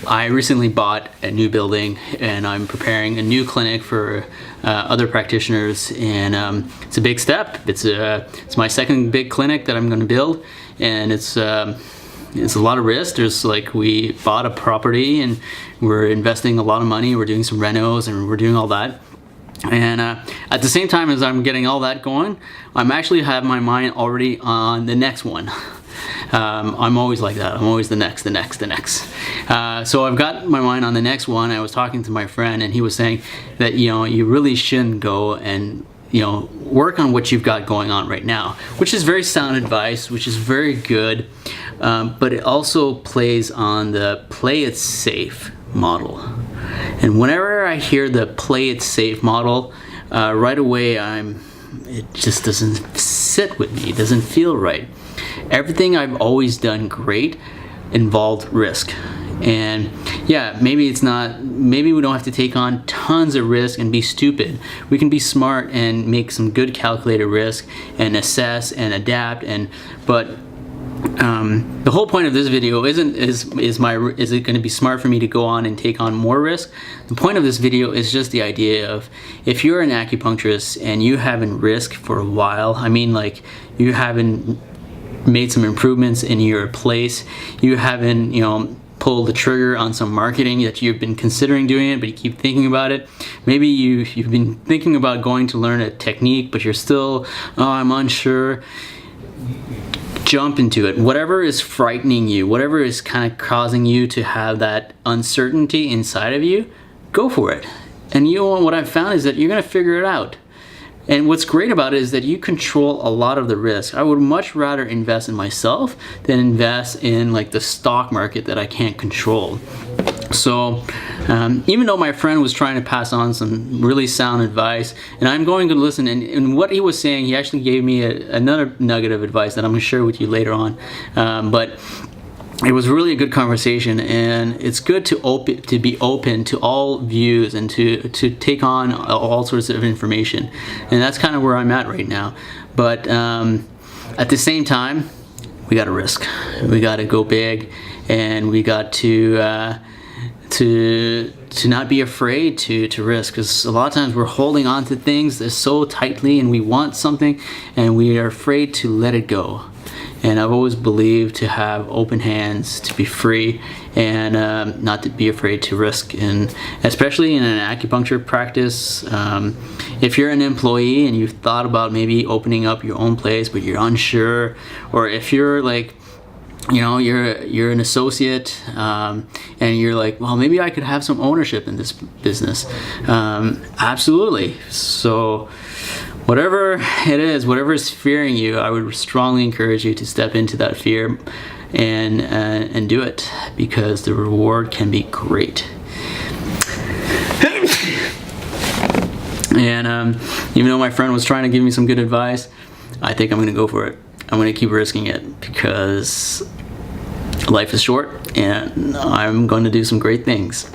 I recently bought a new building and I'm preparing a new clinic for other practitioners, and it's a big step. It's my second big clinic that I'm going to build, and it's a lot of risk. We bought a property and we're investing a lot of money. We're doing some renos and we're doing all that. And at the same time as I'm getting all that going, I'm actually have my mind already on the next one. I'm always like that. I'm always the next. So I've got my mind on the next one. I was talking to my friend and he was saying that, you really shouldn't go and, work on what you've got going on right now, which is very sound advice, which is very good. But it also plays on the play it safe model. And whenever I hear the play it safe model, right away it just doesn't sit with me. It doesn't feel right. Everything I've always done great involved risk. And yeah, maybe we don't have to take on tons of risk and be stupid. We can be smart and make some good calculated risk and assess and adapt. But the whole point of this video is it going to be smart for me to go on and take on more risk? The point of this video is just the idea of, if you're an acupuncturist and you haven't risked for a while, you haven't made some improvements in your place, you haven't pulled the trigger on some marketing that you've been considering doing it, but you keep thinking about it. Maybe you've been thinking about going to learn a technique, but you're still, I'm unsure. Jump into it. Whatever is frightening you, whatever is kind of causing you to have that uncertainty inside of you, go for it. And what I've found is that you're going to figure it out. And what's great about it is that you control a lot of the risk. I would much rather invest in myself than invest in the stock market that I can't control. So even though my friend was trying to pass on some really sound advice, and I'm going to listen, and what he was saying, he actually gave me another nugget of advice that I'm going to share with you later on. But it was really a good conversation, and it's good to be open to all views and to take on all sorts of information. And that's kind of where I'm at right now. But at the same time, we got to risk. We got to go big, and we got to not be afraid to risk, because a lot of times we're holding on to things so tightly and we want something and we are afraid to let it go. And I've always believed to have open hands, to be free, and not to be afraid to risk. And especially in an acupuncture practice, if you're an employee and you've thought about maybe opening up your own place but you're unsure, or if you're you're an associate and you're like, well, maybe I could have some ownership in this business. Absolutely. So whatever it is, whatever is fearing you, I would strongly encourage you to step into that fear and do it, because the reward can be great. And even though my friend was trying to give me some good advice, I think I'm going to go for it. I'm going to keep risking it, because life is short and I'm going to do some great things.